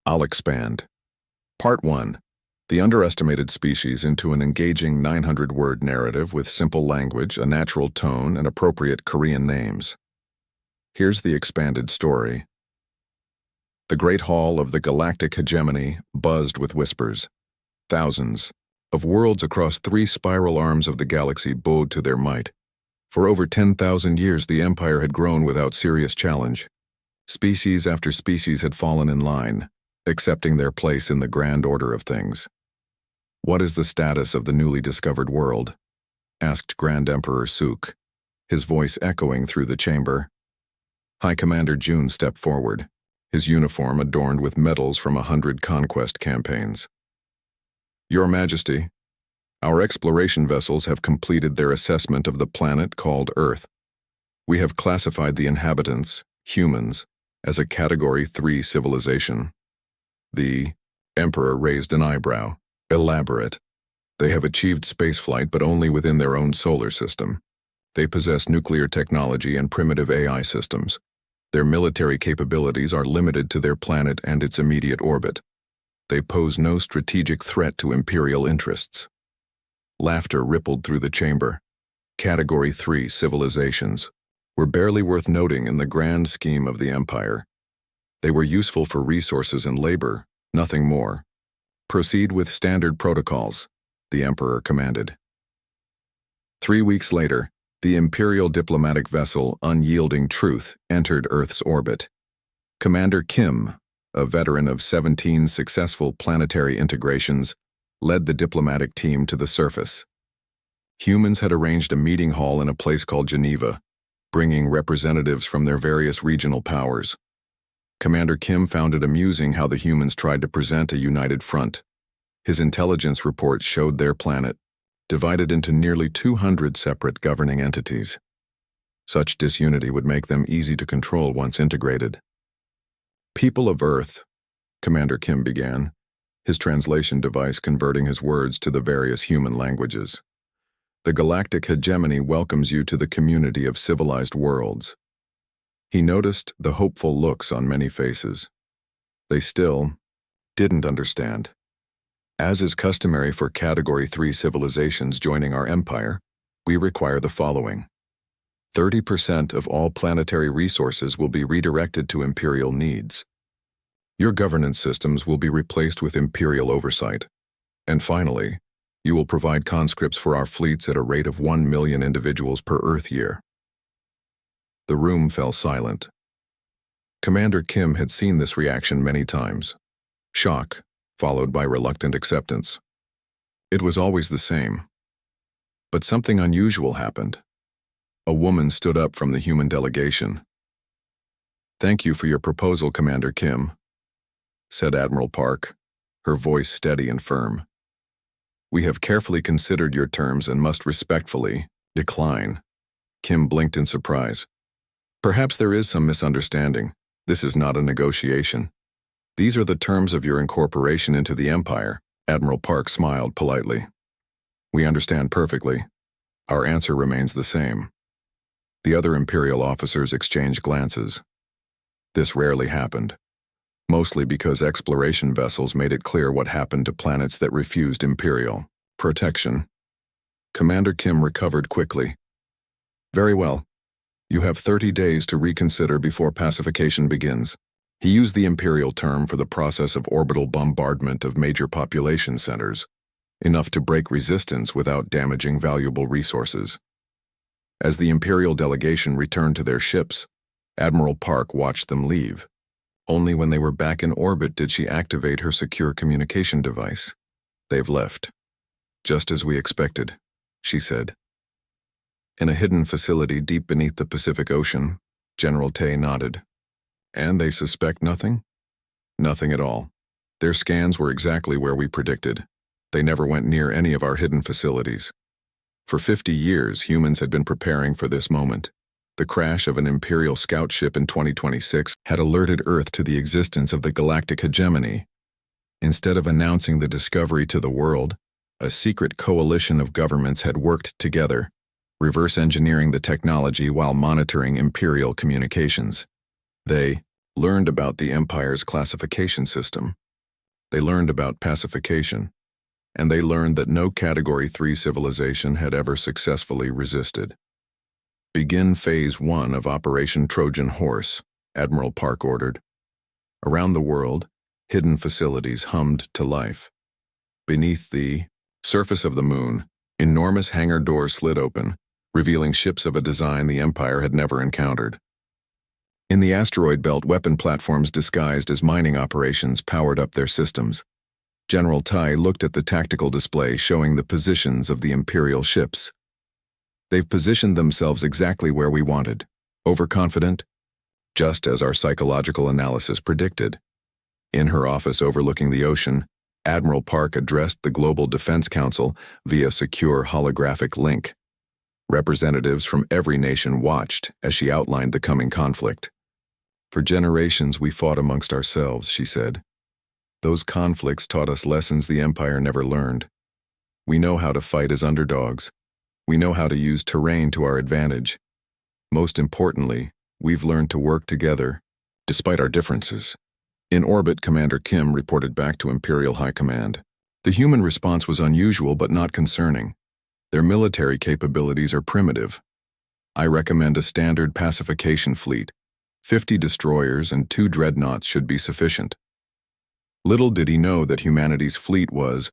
I'll expand. Part 1. The underestimated species into an engaging 900-word narrative with simple language, a natural tone, and appropriate Korean names. Here's the expanded story. The great hall of the galactic hegemony buzzed with whispers. Thousands of worlds across 3 spiral arms of the galaxy bowed to their might. For over 10,000 years, the empire had grown without serious challenge. Species after species had fallen in line, accepting their place in the grand order of things. "What is the status of the newly discovered world?" asked Grand Emperor Suk, his voice echoing through the chamber. High Commander Jun stepped forward, his uniform adorned with medals from 100 conquest campaigns. "Your Majesty, our exploration vessels have completed their assessment of the planet called Earth. We have classified the inhabitants, humans, as a Category 3 civilization." The Emperor raised an eyebrow. "Elaborate." "They have achieved spaceflight, but only within their own solar system. They possess nuclear technology and primitive AI systems. Their military capabilities are limited to their planet and its immediate orbit. They pose no strategic threat to Imperial interests." Laughter rippled through the chamber. Category 3 civilizations were barely worth noting in the grand scheme of the Empire. They were useful for resources and labor, nothing more. "Proceed with standard protocols," the Emperor commanded. 3 weeks later, the Imperial diplomatic vessel Unyielding Truth entered Earth's orbit. Commander Kim, a veteran of 17 successful planetary integrations, led the diplomatic team to the surface. Humans had arranged a meeting hall in a place called Geneva, bringing representatives from their various regional powers. Commander Kim found it amusing how the humans tried to present a united front. His intelligence reports showed their planet divided into nearly 200 separate governing entities. Such disunity would make them easy to control once integrated. "People of Earth," Commander Kim began, his translation device converting his words to the various human languages. "The galactic hegemony welcomes you to the community of civilized worlds." He noticed the hopeful looks on many faces. They still didn't understand. "As is customary for Category 3 civilizations joining our empire, we require the following. 30% of all planetary resources will be redirected to Imperial needs. Your governance systems will be replaced with Imperial oversight. And finally, you will provide conscripts for our fleets at a rate of 1 million individuals per Earth year." The room fell silent. Commander Kim had seen this reaction many times. Shock, followed by reluctant acceptance. It was always the same. But something unusual happened. A woman stood up from the human delegation. "Thank you for your proposal, Commander Kim," said Admiral Park, her voice steady and firm. "We have carefully considered your terms and must respectfully decline." Kim blinked in surprise. "Perhaps there is some misunderstanding. This is not a negotiation. These are the terms of your incorporation into the Empire." Admiral Park smiled politely. "We understand perfectly. Our answer remains the same." The other Imperial officers exchanged glances. This rarely happened, mostly because exploration vessels made it clear what happened to planets that refused Imperial protection. Commander Kim recovered quickly. "Very well. You have 30 days to reconsider before pacification begins." He used the Imperial term for the process of orbital bombardment of major population centers, enough to break resistance without damaging valuable resources. As the Imperial delegation returned to their ships, Admiral Park watched them leave. Only when they were back in orbit did she activate her secure communication device. "They've left. Just as we expected," she said. In a hidden facility deep beneath the Pacific Ocean, General Tay nodded. "And they suspect nothing?" "Nothing at all. Their scans were exactly where we predicted. They never went near any of our hidden facilities. For 50 years, humans had been preparing for this moment. The crash of an Imperial scout ship in 2026 had alerted Earth to the existence of the galactic hegemony. Instead of announcing the discovery to the world, a secret coalition of governments had worked together, reverse engineering the technology while monitoring Imperial communications. They learned about the Empire's classification system. They learned about pacification, and they learned that no Category 3 civilization had ever successfully resisted. Begin Phase 1 of Operation Trojan Horse, Admiral Park ordered. Around the world, hidden facilities hummed to life. Beneath the surface of the moon, enormous hangar doors slid open, revealing ships of a design the Empire had never encountered. In the asteroid belt, weapon platforms disguised as mining operations powered up their systems. General Tai looked at the tactical display showing the positions of the Imperial ships. They've positioned themselves exactly where we wanted. Overconfident? Just as our psychological analysis predicted. In her office overlooking the ocean, Admiral Park addressed the Global Defense Council via secure holographic link. Representatives from every nation watched as she outlined the coming conflict. For generations we fought amongst ourselves, she said. Those conflicts taught us lessons the Empire never learned. We know how to fight as underdogs. We know how to use terrain to our advantage. Most importantly, we've learned to work together, despite our differences. In orbit, Commander Kim reported back to Imperial High Command. The human response was unusual but not concerning. Their military capabilities are primitive. I recommend a standard pacification fleet. 50 destroyers and 2 dreadnoughts should be sufficient. Little did he know that humanity's fleet was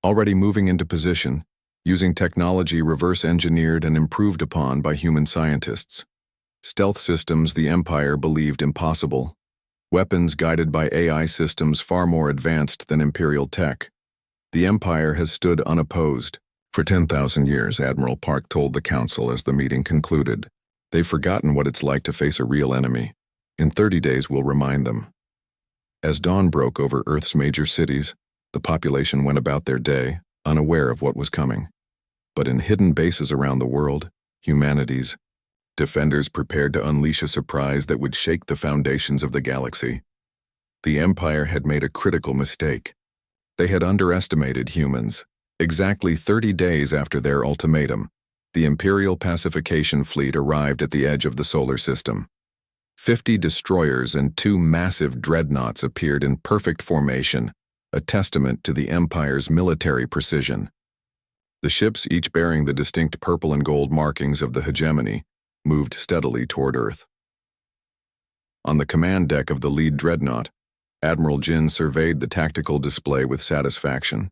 already moving into position, using technology reverse-engineered and improved upon by human scientists. Stealth systems the Empire believed impossible. Weapons guided by AI systems far more advanced than Imperial tech. The Empire has stood unopposed. For 10,000 years, Admiral Park told the Council as the meeting concluded. They've forgotten what it's like to face a real enemy. In 30 days, we'll remind them. As dawn broke over Earth's major cities, the population went about their day, unaware of what was coming. But in hidden bases around the world, humanity's defenders prepared to unleash a surprise that would shake the foundations of the galaxy. The Empire had made a critical mistake. They had underestimated humans. Exactly 30 days after their ultimatum, the Imperial pacification fleet arrived at the edge of the solar system. 50 destroyers and 2 massive dreadnoughts appeared in perfect formation, a testament to the Empire's military precision. The ships, each bearing the distinct purple and gold markings of the hegemony, moved steadily toward Earth. On the command deck of the lead dreadnought, Admiral Jin surveyed the tactical display with satisfaction.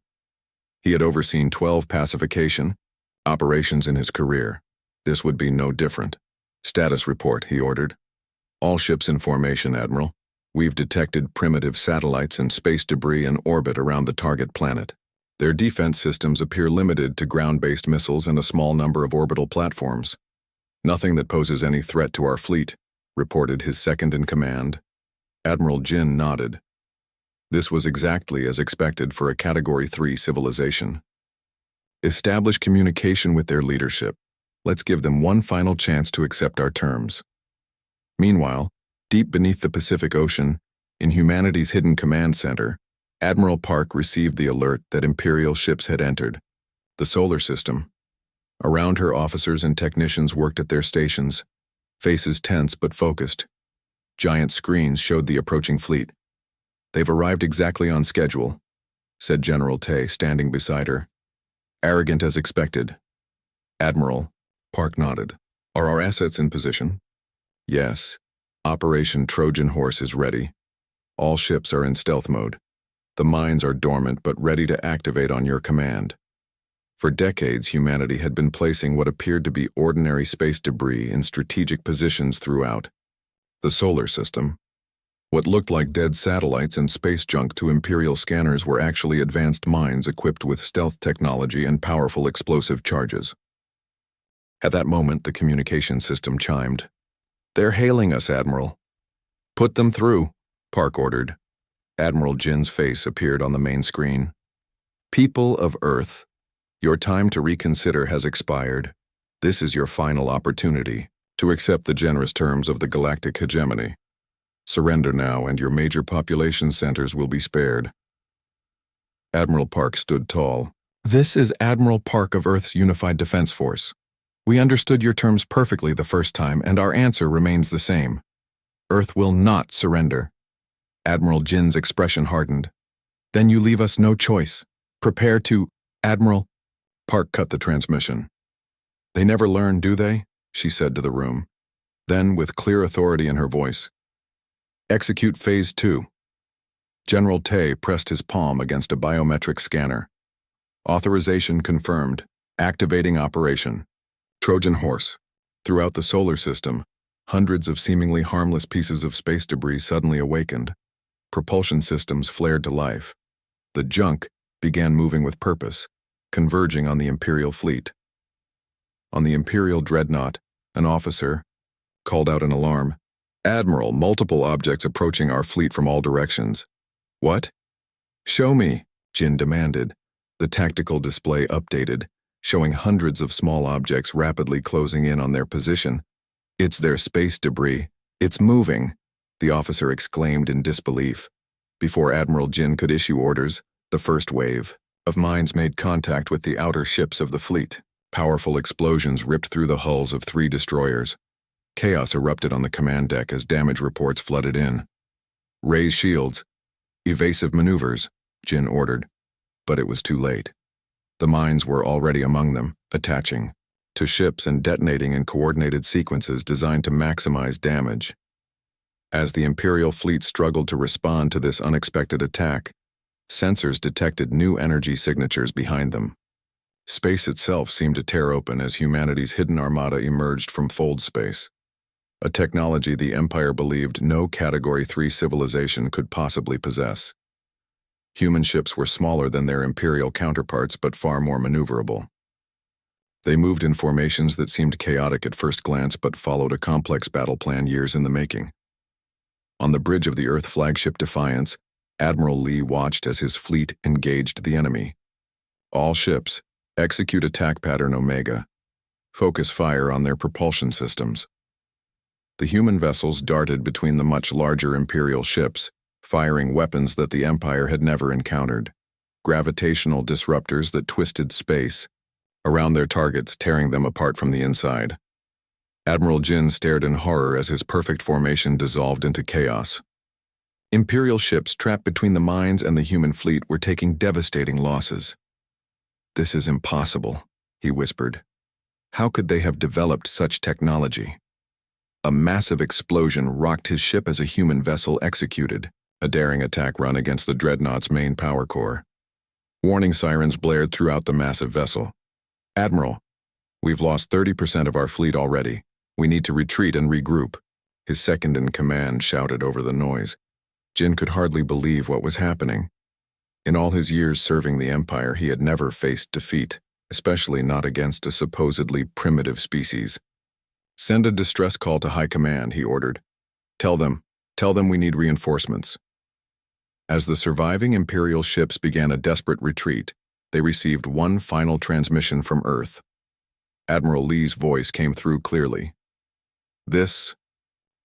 He had overseen 12 pacification operations in his career. This would be no different. Status report, he ordered. All ships in formation, Admiral. We've detected primitive satellites and space debris in orbit around the target planet. Their defense systems appear limited to ground-based missiles and a small number of orbital platforms. Nothing that poses any threat to our fleet, reported his second-in-command. Admiral Jin nodded. This was exactly as expected for a Category 3 civilization. Establish communication with their leadership. Let's give them one final chance to accept our terms. Meanwhile, deep beneath the Pacific Ocean, in humanity's hidden command center, Admiral Park received the alert that Imperial ships had entered the solar system. Around her, officers and technicians worked at their stations, faces tense but focused. Giant screens showed the approaching fleet. They've arrived exactly on schedule, said General Tay, standing beside her. Arrogant as expected. Admiral, Park nodded. Are our assets in position? Yes. Operation Trojan Horse is ready. All ships are in stealth mode. The mines are dormant but ready to activate on your command. For decades, humanity had been placing what appeared to be ordinary space debris in strategic positions throughout the solar system. What looked like dead satellites and space junk to Imperial scanners were actually advanced mines equipped with stealth technology and powerful explosive charges. At that moment, the communication system chimed. They're hailing us, Admiral. Put them through, Park ordered. Admiral Jin's face appeared on the main screen. People of Earth, your time to reconsider has expired. This is your final opportunity to accept the generous terms of the Galactic hegemony. Surrender now, and your major population centers will be spared. Admiral Park stood tall. This is Admiral Park of Earth's Unified Defense Force. We understood your terms perfectly the first time, and our answer remains the same. Earth will not surrender. Admiral Jin's expression hardened. Then you leave us no choice. Prepare to, Admiral. Park cut the transmission. They never learn, do they? She said to the room. Then, with clear authority in her voice, execute Phase 2. General Tay pressed his palm against a biometric scanner. Authorization confirmed. Activating operation. Trojan horse. Throughout the solar system, hundreds of seemingly harmless pieces of space debris suddenly awakened. Propulsion systems flared to life. The junk began moving with purpose, converging on the Imperial fleet. On the Imperial dreadnought, an officer called out an alarm. Admiral, multiple objects approaching our fleet from all directions. What? Show me, Jin demanded. The tactical display updated, showing hundreds of small objects rapidly closing in on their position. It's their space debris. It's moving, the officer exclaimed in disbelief. Before Admiral Jin could issue orders, the first wave of mines made contact with the outer ships of the fleet. Powerful explosions ripped through the hulls of 3 destroyers. Chaos erupted on the command deck as damage reports flooded in. Raise shields. Evasive maneuvers, Jin ordered. But it was too late. The mines were already among them, attaching to ships and detonating in coordinated sequences designed to maximize damage. As the Imperial fleet struggled to respond to this unexpected attack, sensors detected new energy signatures behind them. Space itself seemed to tear open as humanity's hidden armada emerged from fold space. A technology the Empire believed no Category 3 civilization could possibly possess. Human ships were smaller than their Imperial counterparts but far more maneuverable. They moved in formations that seemed chaotic at first glance but followed a complex battle plan years in the making. On the bridge of the Earth flagship Defiance, Admiral Lee watched as his fleet engaged the enemy. All ships, execute attack pattern Omega. Focus fire on their propulsion systems. The human vessels darted between the much larger Imperial ships, firing weapons that the Empire had never encountered. Gravitational disruptors that twisted space around their targets, tearing them apart from the inside. Admiral Jin stared in horror as his perfect formation dissolved into chaos. Imperial ships trapped between the mines and the human fleet were taking devastating losses. This is impossible, he whispered. How could they have developed such technology? A massive explosion rocked his ship as a human vessel executed a daring attack run against the dreadnought's main power core. Warning sirens blared throughout the massive vessel. Admiral, we've lost 30% of our fleet already. We need to retreat and regroup, his second-in-command shouted over the noise. Jin could hardly believe what was happening. In all his years serving the Empire, he had never faced defeat, especially not against a supposedly primitive species. Send a distress call to High Command, he ordered. Tell them we need reinforcements. As the surviving Imperial ships began a desperate retreat, they received one final transmission from Earth. Admiral Lee's voice came through clearly. This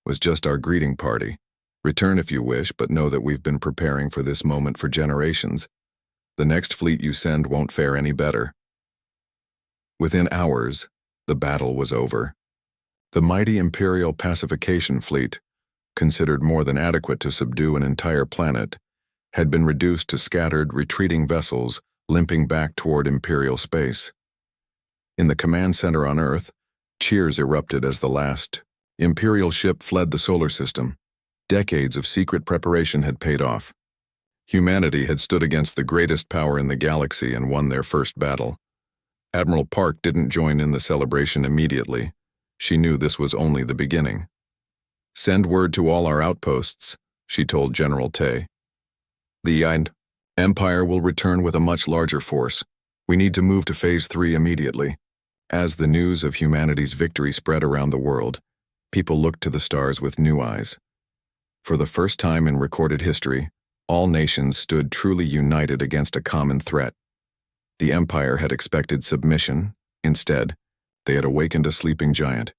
was just our greeting party. Return if you wish, but know that we've been preparing for this moment for generations. The next fleet you send won't fare any better. Within hours, the battle was over. The mighty Imperial pacification fleet, considered more than adequate to subdue an entire planet, had been reduced to scattered, retreating vessels limping back toward Imperial space. In the command center on Earth, cheers erupted as the last Imperial ship fled the solar system. Decades of secret preparation had paid off. Humanity had stood against the greatest power in the galaxy and won their first battle. Admiral Park didn't join in the celebration immediately. She knew this was only the beginning. Send word to all our outposts, she told General Tay. The Empire will return with a much larger force. We need to move to Phase 3 immediately. As the news of humanity's victory spread around the world, people looked to the stars with new eyes. For the first time in recorded history, all nations stood truly united against a common threat. The Empire had expected submission. Instead, they had awakened a sleeping giant.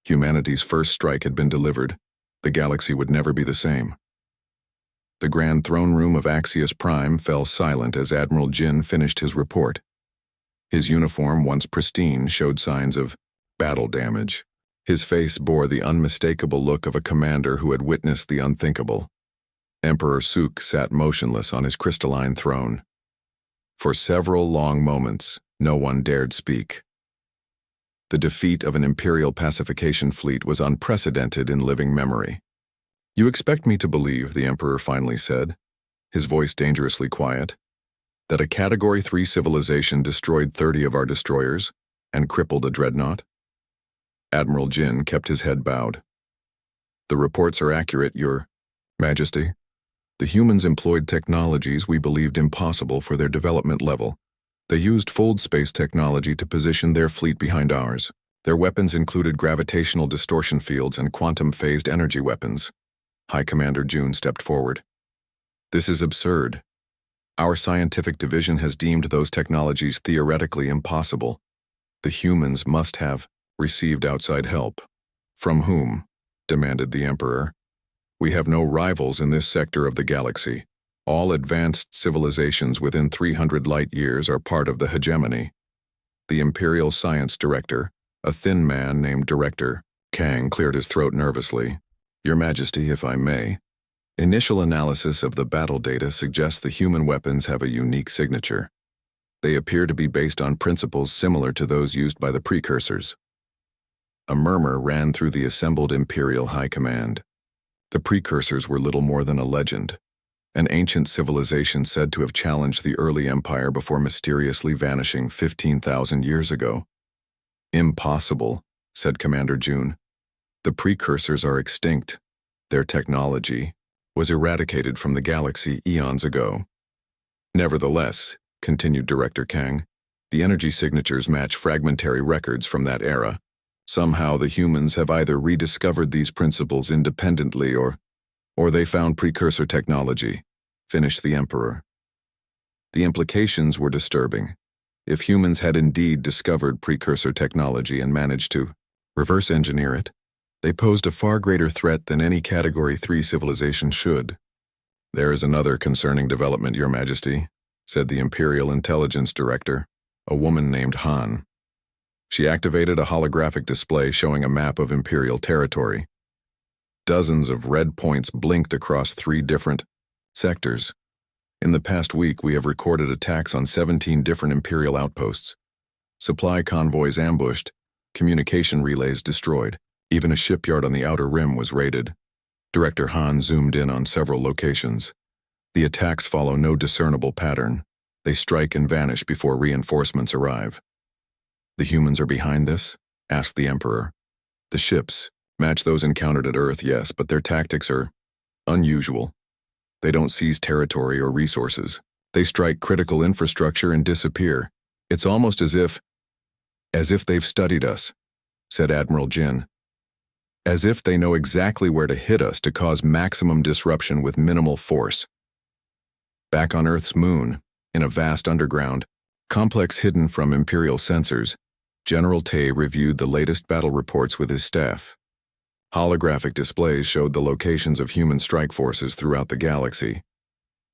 Humanity's first strike had been delivered. The galaxy would never be the same. The grand throne room of Axius Prime fell silent as Admiral Jin finished his report. His uniform, once pristine, showed signs of battle damage. His face bore the unmistakable look of a commander who had witnessed the unthinkable. Emperor Suk sat motionless on his crystalline throne. For several long moments, no one dared speak. The defeat of an Imperial pacification fleet was unprecedented in living memory. "You expect me to believe," the Emperor finally said, his voice dangerously quiet, "that a Category 3 civilization destroyed 30 of our destroyers and crippled a dreadnought?" Admiral Jin kept his head bowed. "The reports are accurate, Your Majesty. The humans employed technologies we believed impossible for their development level. They used fold space technology to position their fleet behind ours. Their weapons included gravitational distortion fields and quantum-phased energy weapons." High Commander Jun stepped forward. "This is absurd. Our scientific division has deemed those technologies theoretically impossible. The humans must have received outside help." "From whom?" demanded the Emperor. "We have no rivals in this sector of the galaxy. All advanced civilizations within 300 light-years are part of the hegemony." The Imperial Science Director, a thin man named Director Kang, cleared his throat nervously. "Your Majesty, if I may, initial analysis of the battle data suggests the human weapons have a unique signature. They appear to be based on principles similar to those used by the precursors." A murmur ran through the assembled Imperial High Command. The precursors were little more than a legend, an ancient civilization said to have challenged the early empire before mysteriously vanishing 15,000 years ago. "Impossible," said Commander Jun. "The precursors are extinct. Their technology was eradicated from the galaxy eons ago." "Nevertheless," continued Director Kang, "the energy signatures match fragmentary records from that era. Somehow the humans have either rediscovered these principles independently or they found precursor technology," finished the Emperor. The implications were disturbing. If humans had indeed discovered precursor technology and managed to reverse engineer it, they posed a far greater threat than any Category 3 civilization should. "There is another concerning development, Your Majesty," said the Imperial Intelligence Director, a woman named Han. She activated a holographic display showing a map of Imperial territory. Dozens of red points blinked across 3 different sectors. "In the past week, we have recorded attacks on 17 different Imperial outposts. Supply convoys ambushed, communication relays destroyed. Even a shipyard on the outer rim was raided." Director Han zoomed in on several locations. "The attacks follow no discernible pattern. They strike and vanish before reinforcements arrive." "The humans are behind this?" asked the Emperor. "The ships match those encountered at Earth, yes, but their tactics are unusual. They don't seize territory or resources. They strike critical infrastructure and disappear. It's almost as if they've studied us," said Admiral Jin. "As if they know exactly where to hit us to cause maximum disruption with minimal force." Back on Earth's moon, in a vast underground complex hidden from Imperial sensors, General Tay reviewed the latest battle reports with his staff. Holographic displays showed the locations of human strike forces throughout the galaxy.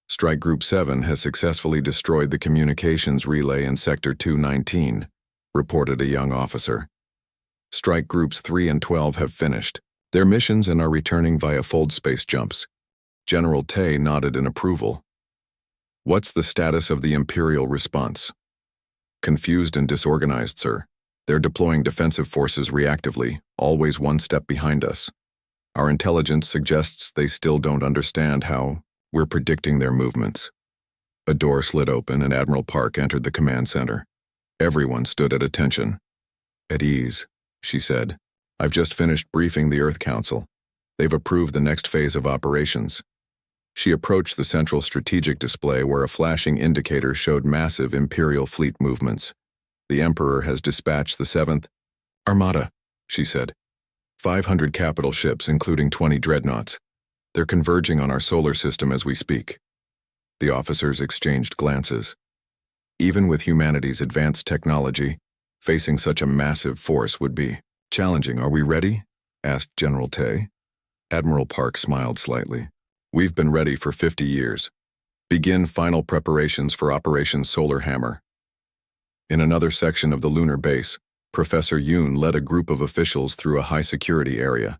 "Strike Group 7 has successfully destroyed the communications relay in Sector 219, reported a young officer. "Strike Groups 3 and 12 have finished their missions and are returning via fold space jumps." General Tay nodded in approval. "What's the status of the Imperial response?" "Confused and disorganized, sir. They're deploying defensive forces reactively, always one step behind us. Our intelligence suggests they still don't understand how we're predicting their movements." A door slid open and Admiral Park entered the command center. Everyone stood at attention. "At ease," she said. "I've just finished briefing the Earth Council. They've approved the next phase of operations." She approached the central strategic display where a flashing indicator showed massive Imperial fleet movements. "The Emperor has dispatched the 7th Armada," she said. 500 capital ships, including 20 dreadnoughts. They're converging on our solar system as we speak." The officers exchanged glances. Even with humanity's advanced technology, facing such a massive force would be challenging. "Are we ready?" asked General Tay. Admiral Park smiled slightly. "We've been ready for 50 years. Begin final preparations for Operation Solar Hammer." In another section of the lunar base, Professor Yoon led a group of officials through a high-security area.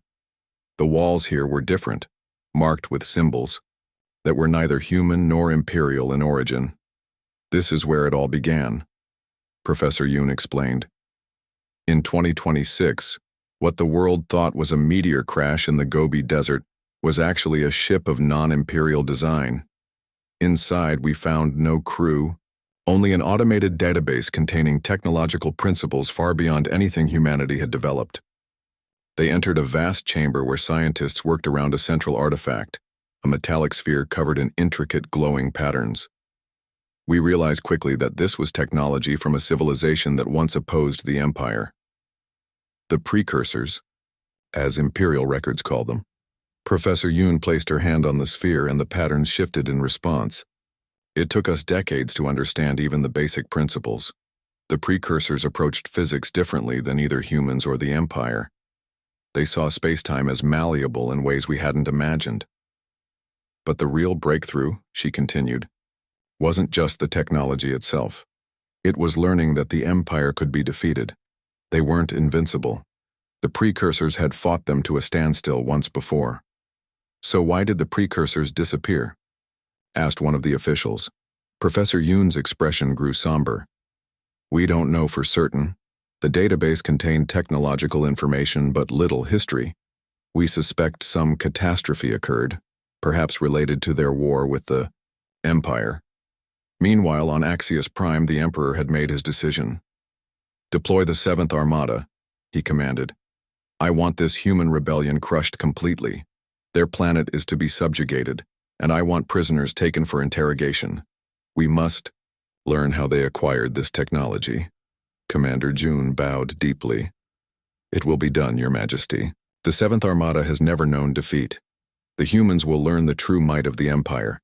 The walls here were different, marked with symbols that were neither human nor imperial in origin. This is where it all began, Professor Yoon explained. In 2026, what the world thought was a meteor crash in the Gobi Desert was actually a ship of non-imperial design. Inside, we found no crew, only an automated database containing technological principles far beyond anything humanity had developed. They entered a vast chamber where scientists worked around a central artifact, a metallic sphere covered in intricate glowing patterns. We realized quickly that this was technology from a civilization that once opposed the Empire. The precursors, as imperial records call them. Professor Yoon placed her hand on the sphere and the patterns shifted in response. It took us decades to understand even the basic principles. The precursors approached physics differently than either humans or the Empire. They saw space-time as malleable in ways we hadn't imagined. But the real breakthrough, she continued, wasn't just the technology itself. It was learning that the Empire could be defeated. They weren't invincible. The precursors had fought them to a standstill once before. So why did the precursors disappear? Asked one of the officials. Professor Yoon's expression grew somber. We don't know for certain. The database contained technological information but little history. We suspect some catastrophe occurred, perhaps related to their war with the Empire. Meanwhile, on Axios Prime, the Emperor had made his decision. Deploy the 7th Armada, he commanded. I want this human rebellion crushed completely. Their planet is to be subjugated, and I want prisoners taken for interrogation. We must learn how they acquired this technology. Commander Jun bowed deeply. It will be done, Your Majesty. The 7th Armada has never known defeat. The humans will learn the true might of the Empire.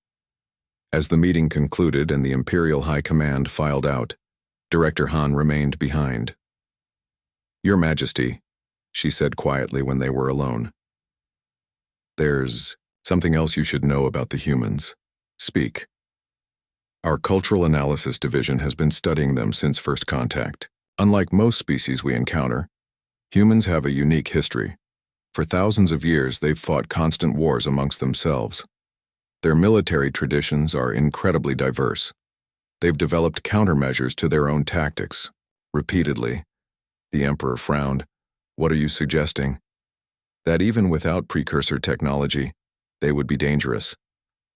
As the meeting concluded and the Imperial High Command filed out, Director Han remained behind. Your Majesty, she said quietly when they were alone. There's something else you should know about the humans. Speak. Our Cultural Analysis Division has been studying them since first contact. Unlike most species we encounter, humans have a unique history. For thousands of years, they've fought constant wars amongst themselves. Their military traditions are incredibly diverse. They've developed countermeasures to their own tactics. Repeatedly, the Emperor frowned. What are you suggesting? That even without precursor technology, they would be dangerous.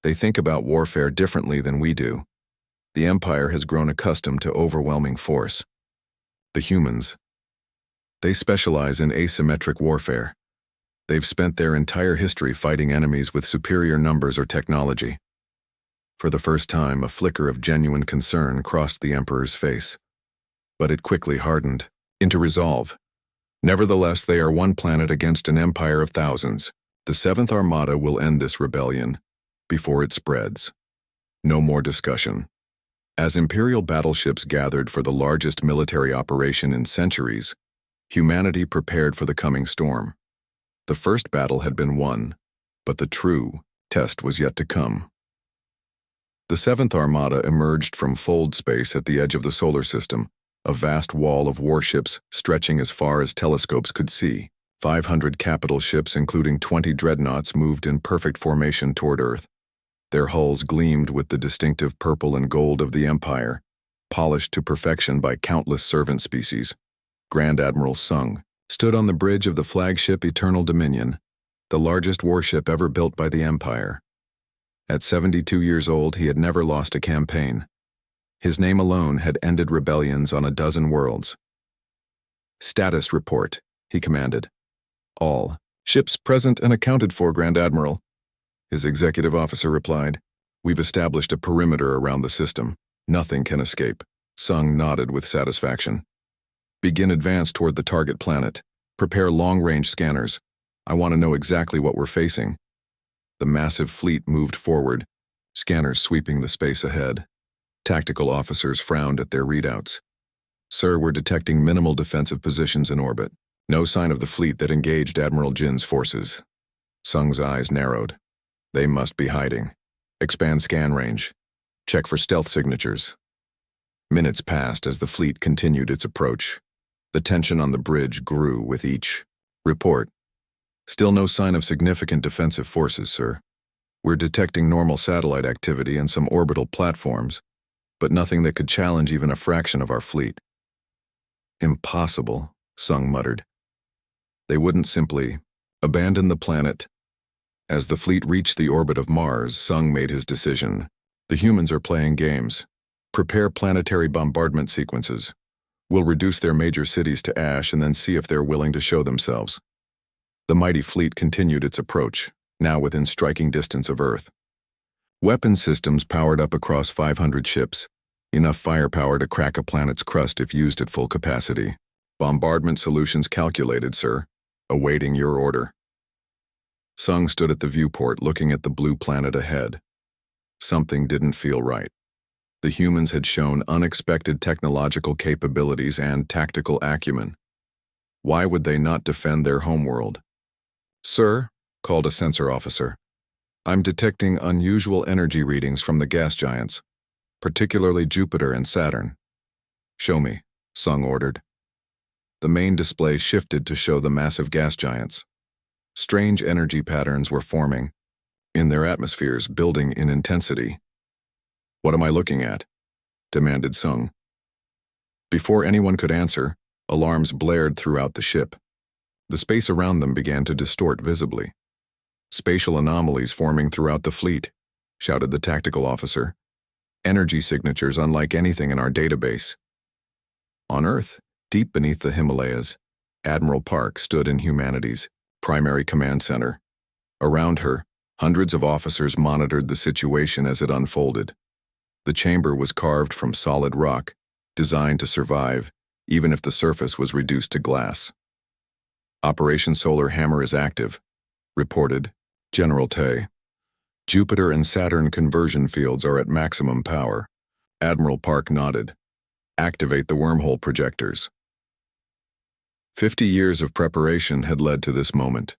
They think about warfare differently than we do. The Empire has grown accustomed to overwhelming force. The humans, they specialize in asymmetric warfare. They've spent their entire history fighting enemies with superior numbers or technology. For the first time, a flicker of genuine concern crossed the Emperor's face. But it quickly hardened into resolve. Nevertheless, they are one planet against an empire of thousands. The 7th Armada will end this rebellion before it spreads. No more discussion. As Imperial battleships gathered for the largest military operation in centuries, humanity prepared for the coming storm. The first battle had been won, but the true test was yet to come. The 7th Armada emerged from fold space at the edge of the solar system, a vast wall of warships stretching as far as telescopes could see. 500 capital ships, including 20 dreadnoughts, moved in perfect formation toward Earth. Their hulls gleamed with the distinctive purple and gold of the Empire, polished to perfection by countless servant species. Grand Admiral Sung stood on the bridge of the flagship Eternal Dominion, the largest warship ever built by the Empire. At 72 years old, he had never lost a campaign. His name alone had ended rebellions on a dozen worlds. Status report, he commanded. All ships present and accounted for, Grand Admiral. His executive officer replied. We've established a perimeter around the system. Nothing can escape. Sung nodded with satisfaction. Begin advance toward the target planet. Prepare long-range scanners. I want to know exactly what we're facing. The massive fleet moved forward, scanners sweeping the space ahead. Tactical officers frowned at their readouts. Sir, we're detecting minimal defensive positions in orbit. No sign of the fleet that engaged Admiral Jin's forces. Sung's eyes narrowed. They must be hiding. Expand scan range. Check for stealth signatures. Minutes passed as the fleet continued its approach. The tension on the bridge grew with each report. Still no sign of significant defensive forces, sir. We're detecting normal satellite activity and some orbital platforms, but nothing that could challenge even a fraction of our fleet. Impossible, Sung muttered. They wouldn't simply abandon the planet. As the fleet reached the orbit of Mars, Sung made his decision. The humans are playing games. Prepare planetary bombardment sequences. We'll reduce their major cities to ash and then see if they're willing to show themselves. The mighty fleet continued its approach, now within striking distance of Earth. Weapon systems powered up across 500 ships, enough firepower to crack a planet's crust if used at full capacity. Bombardment solutions calculated, sir, awaiting your order. Sung stood at the viewport looking at the blue planet ahead. Something didn't feel right. The humans had shown unexpected technological capabilities and tactical acumen. Why would they not defend their homeworld? Sir, called a sensor officer, I'm detecting unusual energy readings from the gas giants, particularly Jupiter and Saturn. Show me, Sung ordered. The main display shifted to show the massive gas giants. Strange energy patterns were forming, in their atmospheres building in intensity. What am I looking at? Demanded Sung. Before anyone could answer, alarms blared throughout the ship. The space around them began to distort visibly. Spatial anomalies forming throughout the fleet, shouted the tactical officer. Energy signatures unlike anything in our database. On Earth, deep beneath the Himalayas, Admiral Park stood in humanity's primary command center. Around her, hundreds of officers monitored the situation as it unfolded. The chamber was carved from solid rock, designed to survive, even if the surface was reduced to glass. Operation Solar Hammer is active, reported General Tay. Jupiter and Saturn conversion fields are at maximum power. Admiral Park nodded. Activate the wormhole projectors. 50 years of preparation had led to this moment.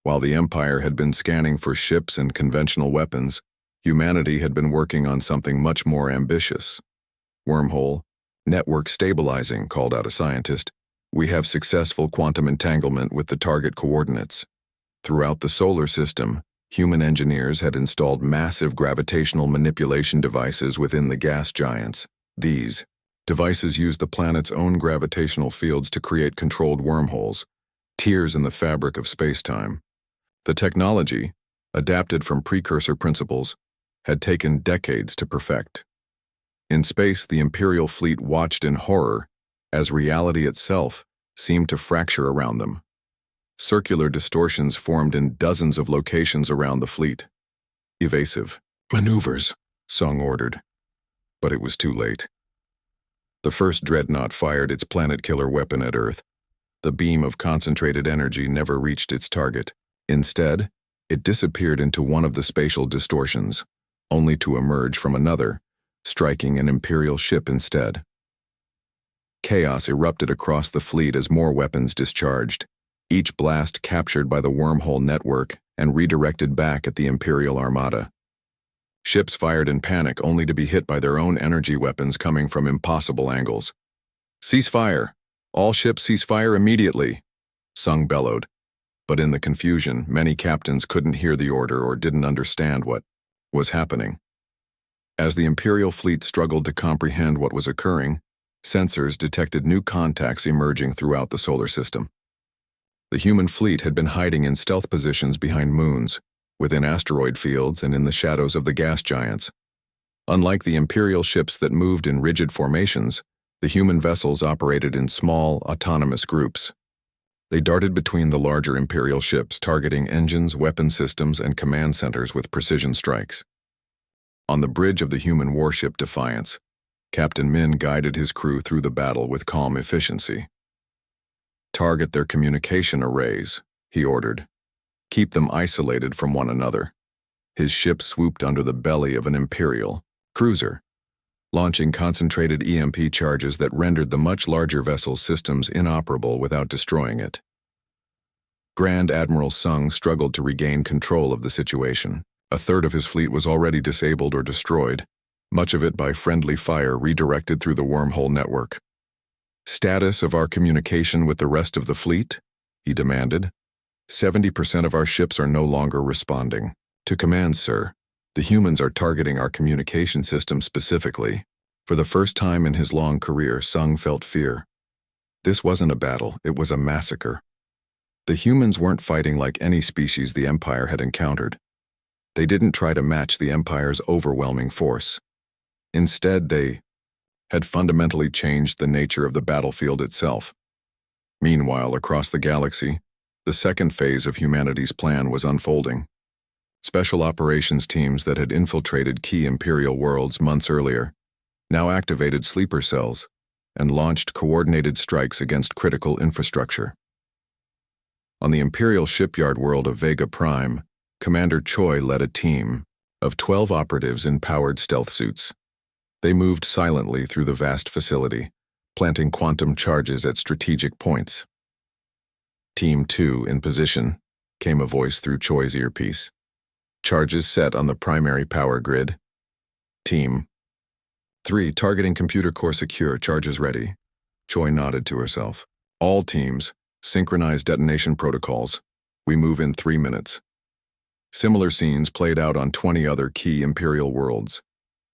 While the Empire had been scanning for ships and conventional weapons, humanity had been working on something much more ambitious. Wormhole, network stabilizing, called out a scientist. We have successful quantum entanglement with the target coordinates. Throughout the solar system, human engineers had installed massive gravitational manipulation devices within the gas giants. These devices use the planet's own gravitational fields to create controlled wormholes, tears in the fabric of space-time. The technology, adapted from precursor principles, had taken decades to perfect. In space, the Imperial fleet watched in horror as reality itself seemed to fracture around them. Circular distortions formed in dozens of locations around the fleet. Evasive maneuvers, Sung ordered. But it was too late. The first dreadnought fired its planet-killer weapon at Earth. The beam of concentrated energy never reached its target. Instead, it disappeared into one of the spatial distortions, only to emerge from another, striking an Imperial ship instead. Chaos erupted across the fleet as more weapons discharged, each blast captured by the wormhole network and redirected back at the Imperial Armada. Ships fired in panic only to be hit by their own energy weapons coming from impossible angles. Cease fire! All ships cease fire immediately! Sung bellowed. But in the confusion, many captains couldn't hear the order or didn't understand what was happening. As the Imperial fleet struggled to comprehend what was occurring, sensors detected new contacts emerging throughout the solar system. The human fleet had been hiding in stealth positions behind moons, within asteroid fields and in the shadows of the gas giants. Unlike the Imperial ships that moved in rigid formations, the human vessels operated in small, autonomous groups. They darted between the larger Imperial ships, targeting engines, weapon systems, and command centers with precision strikes. On the bridge of the human warship Defiance, Captain Min guided his crew through the battle with calm efficiency. Target their communication arrays, he ordered. Keep them isolated from one another. His ship swooped under the belly of an Imperial cruiser, launching concentrated EMP charges that rendered the much larger vessel's systems inoperable without destroying it. Grand Admiral Sung struggled to regain control of the situation. A third of his fleet was already disabled or destroyed, much of it by friendly fire redirected through the wormhole network. Status of our communication with the rest of the fleet? He demanded. 70% of our ships are no longer responding. To commands, sir. The humans are targeting our communication system specifically. For the first time in his long career, Sung felt fear. This wasn't a battle, it was a massacre. The humans weren't fighting like any species the Empire had encountered. They didn't try to match the Empire's overwhelming force. Instead, they had fundamentally changed the nature of the battlefield itself. Meanwhile, across the galaxy, the second phase of humanity's plan was unfolding. Special operations teams that had infiltrated key Imperial worlds months earlier now activated sleeper cells and launched coordinated strikes against critical infrastructure. On the Imperial shipyard world of Vega Prime, Commander Choi led a team of 12 operatives in powered stealth suits. They moved silently through the vast facility, planting quantum charges at strategic points. Team 2 in position, came a voice through Choi's earpiece. Charges set on the primary power grid. Team 3 targeting computer core secure, charges ready. Choi nodded to herself. All teams, synchronize detonation protocols. We move in 3 minutes. Similar scenes played out on 20 other key Imperial worlds.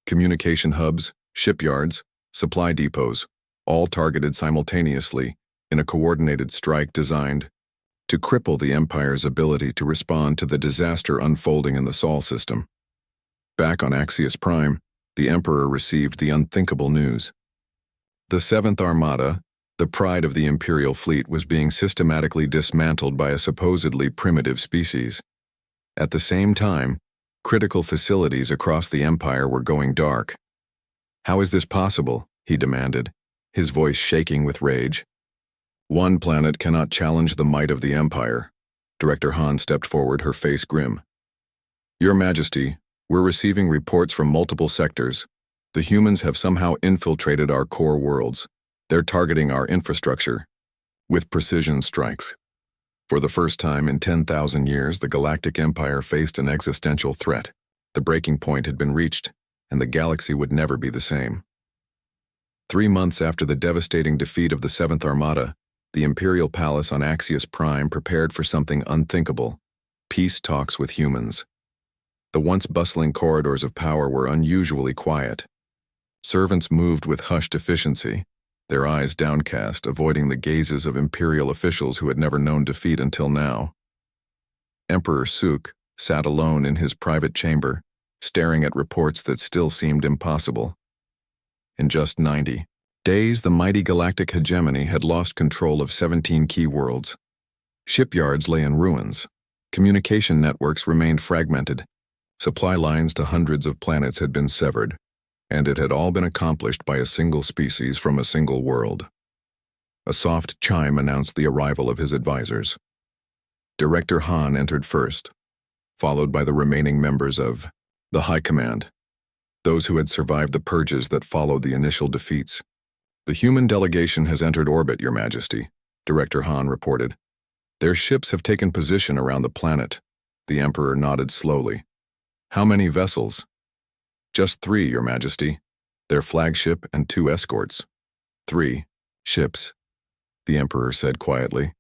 Communication hubs, shipyards, supply depots, all targeted simultaneously in a coordinated strike designed to cripple the Empire's ability to respond to the disaster unfolding in the Sol system. Back on Axios Prime, the Emperor received the unthinkable news. The Seventh Armada, the pride of the Imperial fleet, was being systematically dismantled by a supposedly primitive species. At the same time, critical facilities across the Empire were going dark. How is this possible? He demanded, his voice shaking with rage. One planet cannot challenge the might of the Empire. Director Han stepped forward, her face grim. Your Majesty, we're receiving reports from multiple sectors. The humans have somehow infiltrated our core worlds. They're targeting our infrastructure with precision strikes. For the first time in 10,000 years, the Galactic Empire faced an existential threat. The breaking point had been reached, and the galaxy would never be the same. 3 months after the devastating defeat of the Seventh Armada, the Imperial Palace on Axios Prime prepared for something unthinkable: peace talks with humans. The once bustling corridors of power were unusually quiet. Servants moved with hushed efficiency, their eyes downcast, avoiding the gazes of Imperial officials who had never known defeat until now. Emperor Suk sat alone in his private chamber, staring at reports that still seemed impossible. In just 90 days, the mighty galactic hegemony had lost control of 17 key worlds. Shipyards lay in ruins. Communication networks remained fragmented. Supply lines to hundreds of planets had been severed, and it had all been accomplished by a single species from a single world. A soft chime announced the arrival of his advisors. Director Han entered first, followed by the remaining members of the High Command, those who had survived the purges that followed the initial defeats. The human delegation has entered orbit, Your Majesty, Director Han reported. Their ships have taken position around the planet. The Emperor nodded slowly. How many vessels? Just 3, Your Majesty. Their flagship and 2 escorts. 3 ships, the Emperor said quietly.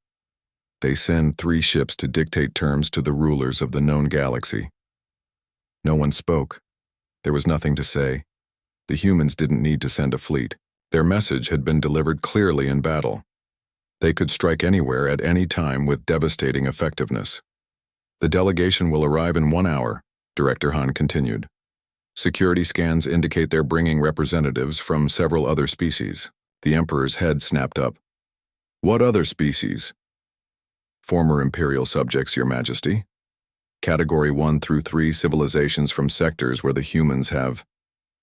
They send 3 ships to dictate terms to the rulers of the known galaxy. No one spoke. There was nothing to say. The humans didn't need to send a fleet. Their message had been delivered clearly in battle. They could strike anywhere at any time with devastating effectiveness. The delegation will arrive in 1 hour, Director Han continued. Security scans indicate they're bringing representatives from several other species. The Emperor's head snapped up. What other species? Former Imperial subjects, Your Majesty. Category 1 through 3 civilizations from sectors where the humans have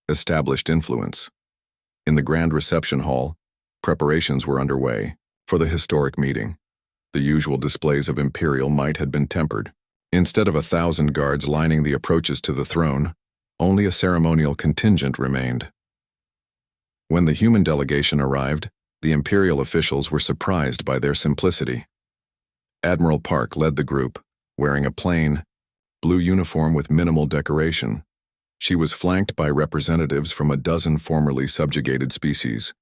established influence. In the Grand Reception Hall, preparations were underway for the historic meeting. The usual displays of Imperial might had been tempered. Instead of 1,000 guards lining the approaches to the throne, only a ceremonial contingent remained. When the human delegation arrived, the Imperial officials were surprised by their simplicity. Admiral Park led the group, wearing a plain, blue uniform with minimal decoration. She was flanked by representatives from a dozen formerly subjugated species.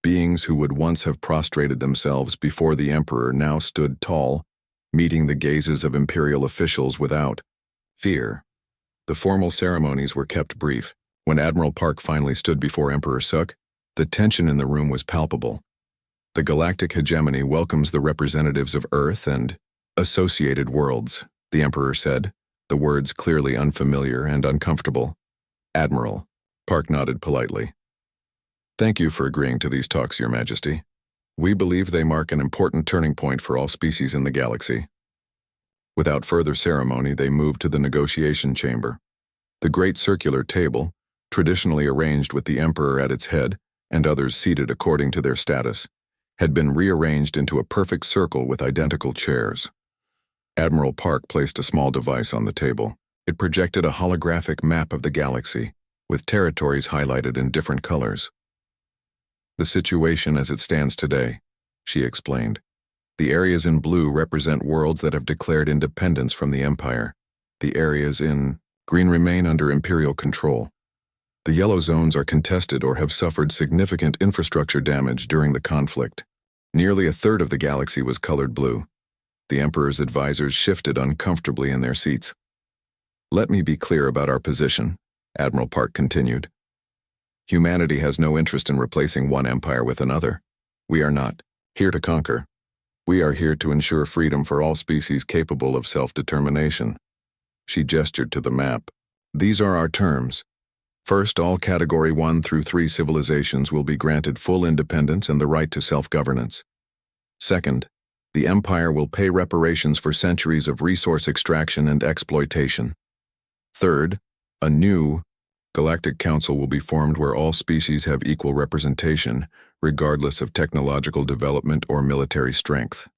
Beings who would once have prostrated themselves before the Emperor now stood tall, meeting the gazes of imperial officials without fear. The formal ceremonies were kept brief. When Admiral Park finally stood before Emperor Suk, the tension in the room was palpable. The galactic hegemony welcomes the representatives of Earth and associated worlds, the Emperor said, the words clearly unfamiliar and uncomfortable. Admiral, Park nodded politely. Thank you for agreeing to these talks, Your Majesty. We believe they mark an important turning point for all species in the galaxy. Without further ceremony, they moved to the negotiation chamber. The great circular table, traditionally arranged with the Emperor at its head and others seated according to their status, had been rearranged into a perfect circle with identical chairs. Admiral Park placed a small device on the table. It projected a holographic map of the galaxy, with territories highlighted in different colors. The situation as it stands today, she explained. The areas in blue represent worlds that have declared independence from the Empire. The areas in green remain under Imperial control. The yellow zones are contested or have suffered significant infrastructure damage during the conflict. Nearly a third of the galaxy was colored blue. The Emperor's advisors shifted uncomfortably in their seats. Let me be clear about our position, Admiral Park continued. Humanity has no interest in replacing one empire with another. We are not here to conquer. We are here to ensure freedom for all species capable of self-determination. She gestured to the map. These are our terms. First, all Category 1 through 3 civilizations will be granted full independence and the right to self-governance. Second, the Empire will pay reparations for centuries of resource extraction and exploitation. Third, a new Galactic Council will be formed where all species have equal representation, regardless of technological development or military strength.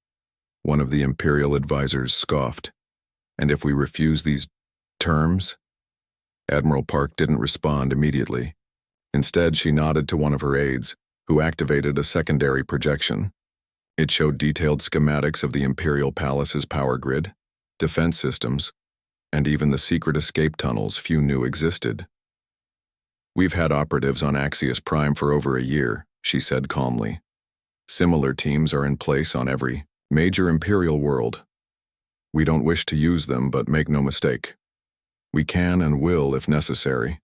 One of the Imperial advisors scoffed. And if we refuse these terms? Admiral Park didn't respond immediately. Instead, she nodded to one of her aides, who activated a secondary projection. It showed detailed schematics of the Imperial Palace's power grid, defense systems, and even the secret escape tunnels few knew existed. We've had operatives on Axius Prime for over a year, she said calmly. Similar teams are in place on every major Imperial world. We don't wish to use them, but make no mistake. We can and will if necessary.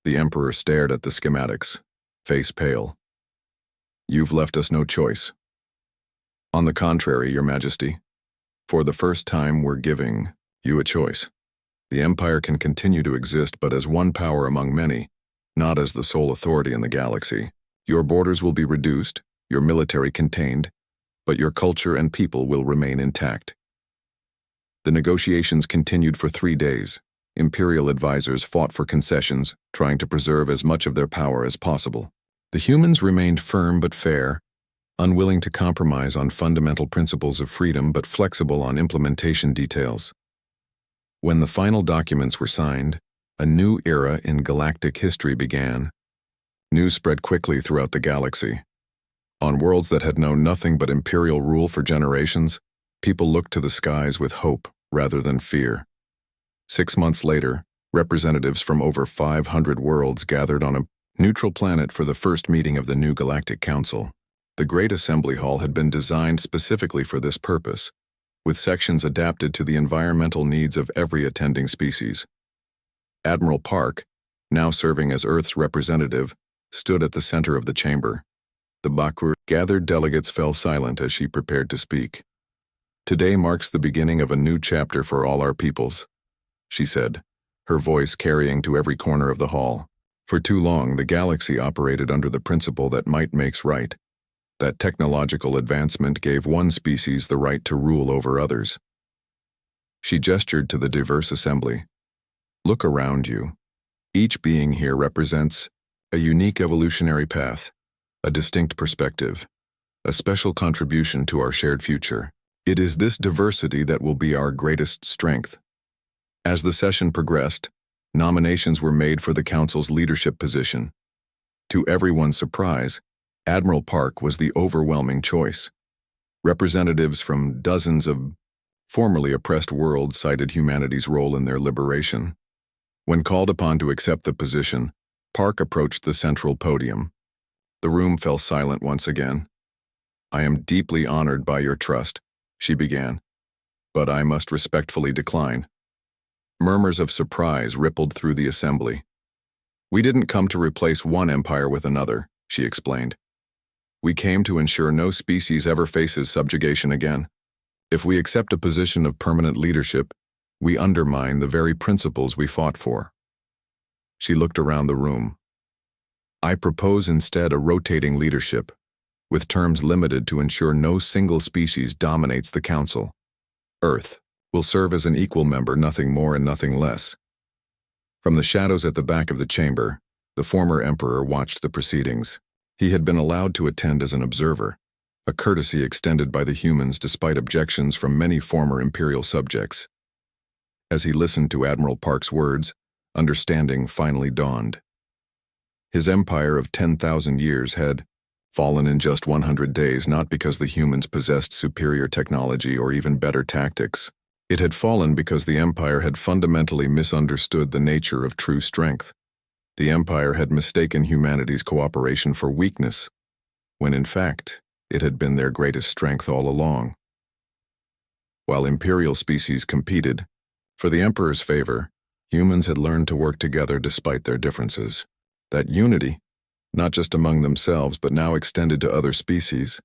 The Emperor stared at the schematics, face pale. You've left us no choice. On the contrary, Your Majesty, for the first time we're giving you a choice. The Empire can continue to exist but as one power among many, not as the sole authority in the galaxy. Your borders will be reduced, your military contained, but your culture and people will remain intact. The negotiations continued for 3 days. Imperial advisors fought for concessions, trying to preserve as much of their power as possible. The humans remained firm but fair, unwilling to compromise on fundamental principles of freedom but flexible on implementation details. When the final documents were signed, a new era in galactic history began. News spread quickly throughout the galaxy. On worlds that had known nothing but Imperial rule for generations, people looked to the skies with hope rather than fear. 6 months later, representatives from over 500 worlds gathered on a neutral planet for the first meeting of the new Galactic Council. The Great Assembly Hall had been designed specifically for this purpose, with sections adapted to the environmental needs of every attending species. Admiral Park, now serving as Earth's representative, stood at the center of the chamber. The Bakur gathered delegates fell silent as she prepared to speak. Today marks the beginning of a new chapter for all our peoples, she said, her voice carrying to every corner of the hall. For too long, the galaxy operated under the principle that might makes right, that technological advancement gave one species the right to rule over others. She gestured to the diverse assembly. Look around you. Each being here represents a unique evolutionary path, a distinct perspective, a special contribution to our shared future. It is this diversity that will be our greatest strength. As the session progressed, nominations were made for the Council's leadership position. To everyone's surprise, Admiral Park was the overwhelming choice. Representatives from dozens of formerly oppressed worlds cited humanity's role in their liberation. When called upon to accept the position, Park approached the central podium. The room fell silent once again. "I am deeply honored by your trust," she began, "but I must respectfully decline." Murmurs of surprise rippled through the assembly. "We didn't come to replace one empire with another," she explained. "We came to ensure no species ever faces subjugation again. If we accept a position of permanent leadership, we undermine the very principles we fought for." She looked around the room. "I propose instead a rotating leadership, with terms limited to ensure no single species dominates the council. Earth will serve as an equal member, nothing more and nothing less." From the shadows at the back of the chamber, the former emperor watched the proceedings. He had been allowed to attend as an observer, a courtesy extended by the humans despite objections from many former imperial subjects. As he listened to Admiral Park's words, understanding finally dawned. His empire of 10,000 years had fallen in just 100 days, not because the humans possessed superior technology or even better tactics. It had fallen because the empire had fundamentally misunderstood the nature of true strength. The empire had mistaken humanity's cooperation for weakness, when in fact, it had been their greatest strength all along. While imperial species competed, for the emperor's favor, humans had learned to work together despite their differences. That unity, not just among themselves but now extended to other species,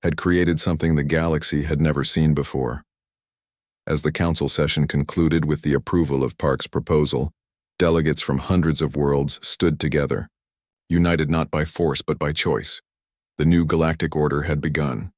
had created something the galaxy had never seen before. As the council session concluded with the approval of Park's proposal, delegates from hundreds of worlds stood together, united not by force but by choice. The new galactic order had begun.